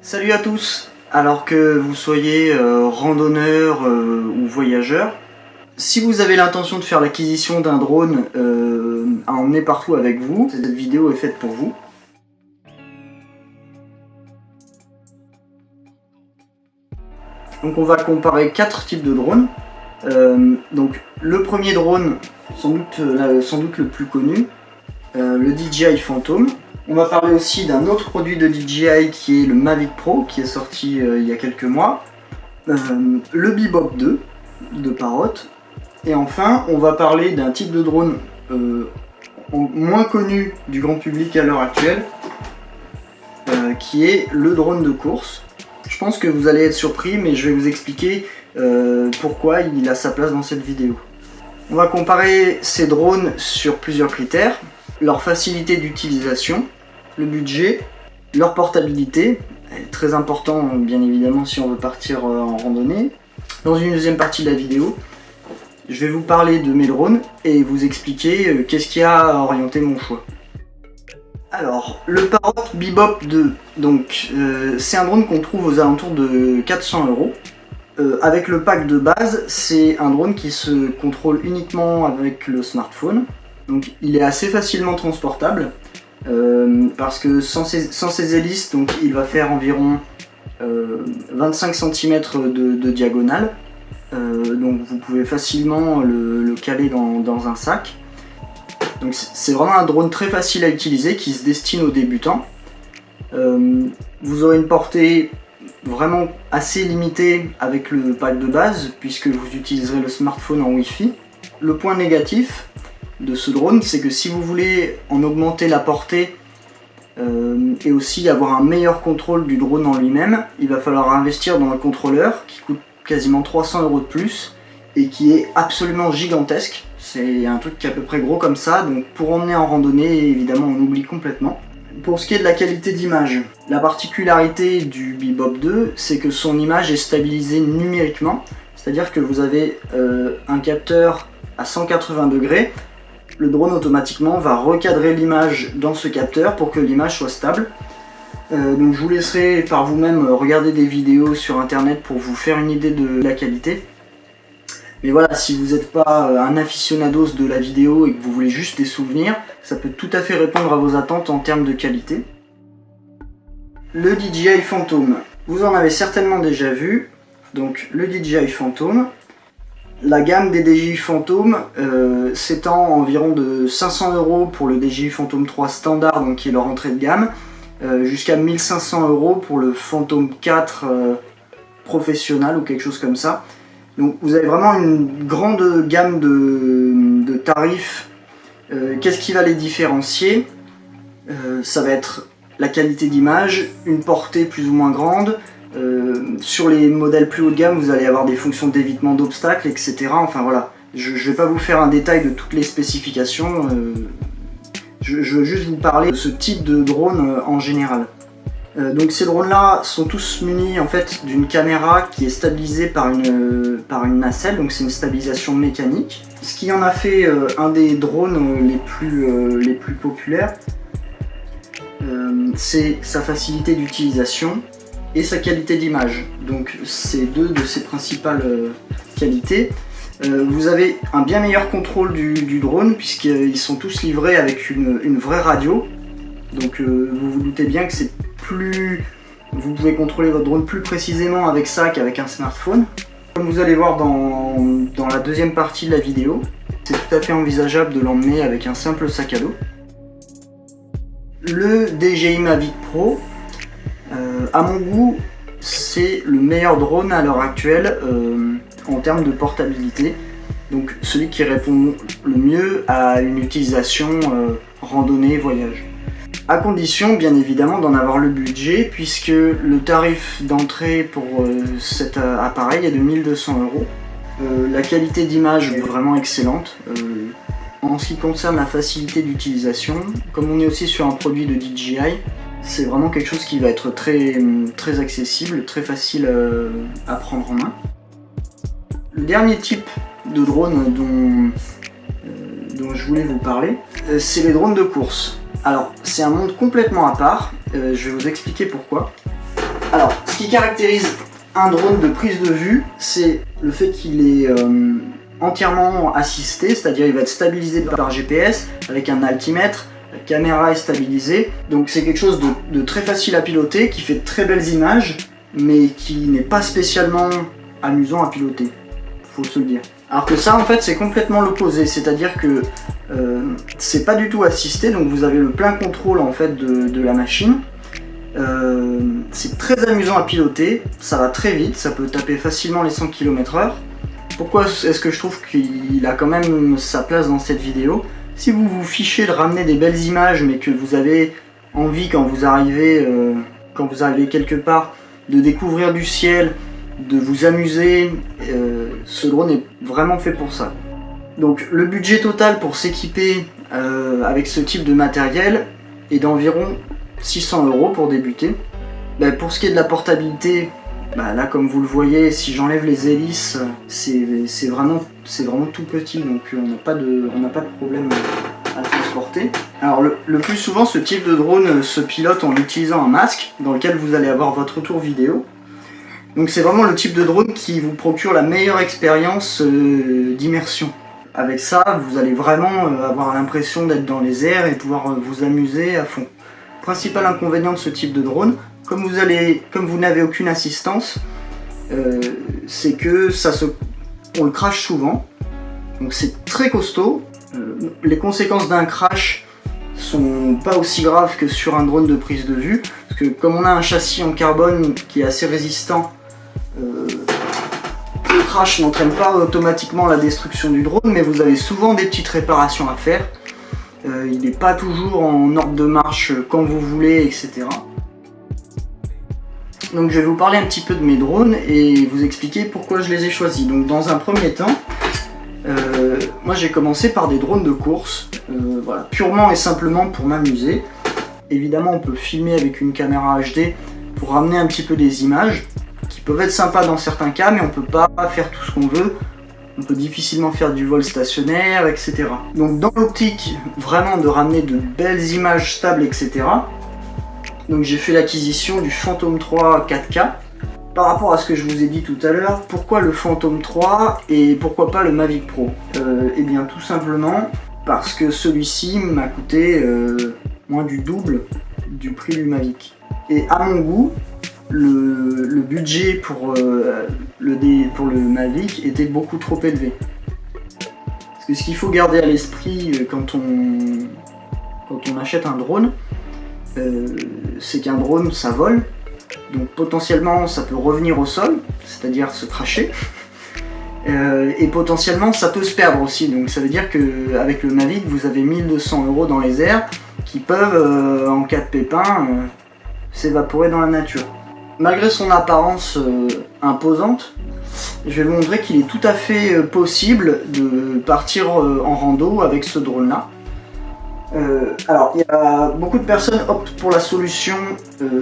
Salut à tous. Alors que vous soyez randonneur ou voyageur, si vous avez l'intention de faire l'acquisition d'un drone à emmener partout avec vous, cette vidéo est faite pour vous. Donc on va comparer 4 types de drones. Donc le premier drone, sans doute le plus connu, le DJI Phantom. On va parler aussi d'un autre produit de DJI qui est le Mavic Pro, qui est sorti il y a quelques mois. Le Bebop 2 de Parrot. Et enfin, on va parler d'un type de drone moins connu du grand public à l'heure actuelle, qui est le drone de course. Je pense que vous allez être surpris, mais je vais vous expliquer pourquoi il a sa place dans cette vidéo. On va comparer ces drones sur plusieurs critères: leur facilité d'utilisation, le budget, leur portabilité, très important bien évidemment si on veut partir en randonnée. Dans une deuxième partie de la vidéo, je vais vous parler de mes drones et vous expliquer qu'est-ce qui a orienté mon choix. Alors, le Parrot Bebop 2, donc c'est un drone qu'on trouve aux alentours de 400 €. Avec le pack de base, c'est un drone qui se contrôle uniquement avec le smartphone. Donc il est assez facilement transportable parce que sans ses hélices, donc il va faire environ 25 cm de diagonale. Donc vous pouvez facilement le caler dans un sac. Donc c'est vraiment un drone très facile à utiliser qui se destine aux débutants. Vous aurez une portée vraiment assez limitée avec le pack de base puisque vous utiliserez le smartphone en Wi-Fi. Le point négatif de ce drone, c'est que si vous voulez en augmenter la portée et aussi avoir un meilleur contrôle du drone en lui-même, il va falloir investir dans un contrôleur qui coûte quasiment 300 € de plus et qui est absolument gigantesque. C'est un truc qui est à peu près gros comme ça, donc pour emmener en randonnée, évidemment on oublie complètement. Pour ce qui est de la qualité d'image, la particularité du Bebop 2, c'est que son image est stabilisée numériquement, c'est-à-dire que vous avez un capteur à 180 degrés. Le drone automatiquement va recadrer l'image dans ce capteur pour que l'image soit stable. Donc je vous laisserai par vous-même regarder des vidéos sur internet pour vous faire une idée de la qualité. Mais voilà, si vous n'êtes pas un aficionados de la vidéo et que vous voulez juste des souvenirs, ça peut tout à fait répondre à vos attentes en termes de qualité. Le DJI Phantom, vous en avez certainement déjà vu. Donc le DJI Phantom. La gamme des DJI Phantom s'étend environ de 500 € pour le DJI Phantom 3 standard, donc qui est leur entrée de gamme, jusqu'à 1500 € pour le Phantom 4 professionnel ou quelque chose comme ça. Donc vous avez vraiment une grande gamme de tarifs. Qu'est-ce qui va les différencier? Ça va être la qualité d'image, une portée plus ou moins grande. Sur les modèles plus haut de gamme, vous allez avoir des fonctions d'évitement d'obstacles, etc. Enfin voilà, je ne vais pas vous faire un détail de toutes les spécifications, je veux juste vous parler de ce type de drone en général. Donc ces drones là sont tous munis en fait d'une caméra qui est stabilisée par une nacelle, donc c'est une stabilisation mécanique. Ce qui en a fait un des drones les plus populaires, c'est sa facilité d'utilisation et sa qualité d'image. Donc c'est deux de ses principales qualités. Vous avez un bien meilleur contrôle du drone puisqu'ils sont tous livrés avec une vraie radio. Donc vous vous doutez bien que c'est vous pouvez contrôler votre drone plus précisément avec ça qu'avec un smartphone. Comme vous allez voir dans la deuxième partie de la vidéo, c'est tout à fait envisageable de l'emmener avec un simple sac à dos. Le DJI Mavic Pro, à mon goût, c'est le meilleur drone à l'heure actuelle en termes de portabilité. Donc celui qui répond le mieux à une utilisation randonnée, voyage. À condition bien évidemment d'en avoir le budget, puisque le tarif d'entrée pour cet appareil est de 1200 €. La qualité d'image est vraiment excellente. En ce qui concerne la facilité d'utilisation, comme on est aussi sur un produit de DJI, c'est vraiment quelque chose qui va être très accessible, très facile à prendre en main. Le dernier type de drone dont je voulais vous parler, c'est les drones de course. Alors, c'est un monde complètement à part, je vais vous expliquer pourquoi. Alors, ce qui caractérise un drone de prise de vue, c'est le fait qu'il est entièrement assisté, c'est-à-dire il va être stabilisé par GPS avec un altimètre, la caméra est stabilisée, donc c'est quelque chose de très facile à piloter, qui fait de très belles images, mais qui n'est pas spécialement amusant à piloter, faut se le dire. Alors que ça en fait c'est complètement l'opposé, c'est-à-dire que c'est pas du tout assisté, donc vous avez le plein contrôle en fait de la machine. C'est très amusant à piloter, ça va très vite, ça peut taper facilement les 100 km/h. Pourquoi est-ce que je trouve qu'il a quand même sa place dans cette vidéo? Si vous vous fichez de ramener des belles images mais que vous avez envie quand vous arrivez quelque part de découvrir du ciel, de vous amuser, ce drone est vraiment fait pour ça. Donc le budget total pour s'équiper avec ce type de matériel est d'environ 600 € pour débuter. Pour ce qui est de la portabilité, là comme vous le voyez, si j'enlève les hélices, c'est vraiment tout petit, donc on n'a pas de problème à le transporter. Alors le plus souvent ce type de drone se pilote en utilisant un masque dans lequel vous allez avoir votre retour vidéo. Donc c'est vraiment le type de drone qui vous procure la meilleure expérience d'immersion. Avec ça, vous allez vraiment avoir l'impression d'être dans les airs et pouvoir vous amuser à fond. Principal inconvénient de ce type de drone, comme vous n'avez aucune assistance, c'est que on le crache souvent, donc c'est très costaud. Les conséquences d'un crash sont pas aussi graves que sur un drone de prise de vue, parce que comme on a un châssis en carbone qui est assez résistant, le crash n'entraîne pas automatiquement la destruction du drone, mais vous avez souvent des petites réparations à faire. Il n'est pas toujours en ordre de marche quand vous voulez, etc. Donc je vais vous parler un petit peu de mes drones et vous expliquer pourquoi je les ai choisis. Donc dans un premier temps, moi j'ai commencé par des drones de course, voilà, purement et simplement pour m'amuser. Évidemment on peut filmer avec une caméra HD pour ramener un petit peu des images, qui peuvent être sympas dans certains cas, mais on peut pas faire tout ce qu'on veut. On peut difficilement faire du vol stationnaire, etc. Donc dans l'optique vraiment de ramener de belles images stables, etc. Donc j'ai fait l'acquisition du Phantom 3 4K. Par rapport à ce que je vous ai dit tout à l'heure, pourquoi le Phantom 3 et pourquoi pas le Mavic Pro? Eh bien tout simplement parce que celui-ci m'a coûté moins du double du prix du Mavic. Et à mon goût, le budget pour le Mavic était beaucoup trop élevé. Parce que ce qu'il faut garder à l'esprit quand on achète un drone, c'est qu'un drone ça vole, donc potentiellement ça peut revenir au sol, c'est-à-dire se cracher, et potentiellement ça peut se perdre aussi, donc ça veut dire qu'avec le Mavic vous avez 1200 € dans les airs qui peuvent en cas de pépin s'évaporer dans la nature. Malgré son apparence imposante, je vais vous montrer qu'il est tout à fait possible de partir en rando avec ce drone là. Alors il y a beaucoup de personnes optent pour la solution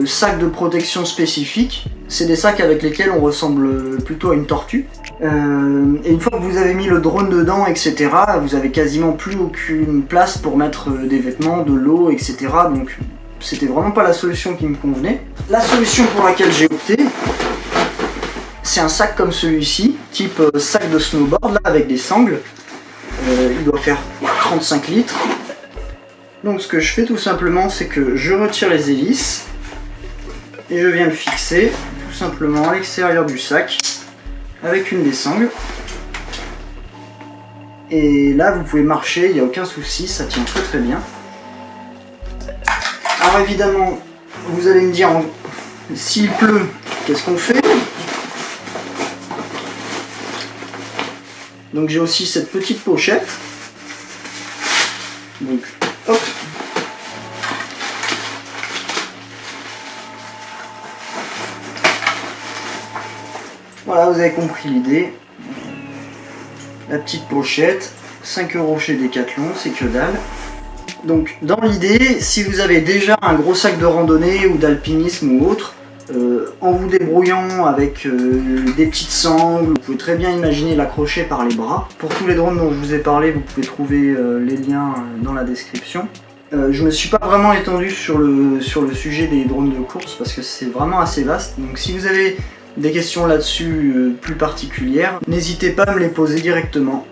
sac de protection spécifique. C'est des sacs avec lesquels on ressemble plutôt à une tortue. Et une fois que vous avez mis le drone dedans, etc., vous avez quasiment plus aucune place pour mettre des vêtements, de l'eau, etc. Donc c'était vraiment pas la solution qui me convenait. La solution pour laquelle j'ai opté, c'est un sac comme celui-ci, type sac de snowboard, là, avec des sangles. Il doit faire 35 litres. Donc ce que je fais tout simplement, c'est que je retire les hélices et je viens le fixer tout simplement à l'extérieur du sac avec une des sangles. Et là vous pouvez marcher, il n'y a aucun souci, ça tient très très bien. Alors évidemment, vous allez me dire, s'il pleut, qu'est-ce qu'on fait? Donc j'ai aussi cette petite pochette. Donc hop. Voilà, vous avez compris l'idée. La petite pochette, 5 € chez Decathlon, c'est que dalle. Donc dans l'idée, si vous avez déjà un gros sac de randonnée ou d'alpinisme ou autre, en vous débrouillant avec des petites sangles, vous pouvez très bien imaginer l'accrocher par les bras. Pour tous les drones dont je vous ai parlé, vous pouvez trouver les liens dans la description. Je me suis pas vraiment étendu sur le sujet des drones de course parce que c'est vraiment assez vaste. Donc si vous avez des questions là-dessus plus particulières, n'hésitez pas à me les poser directement.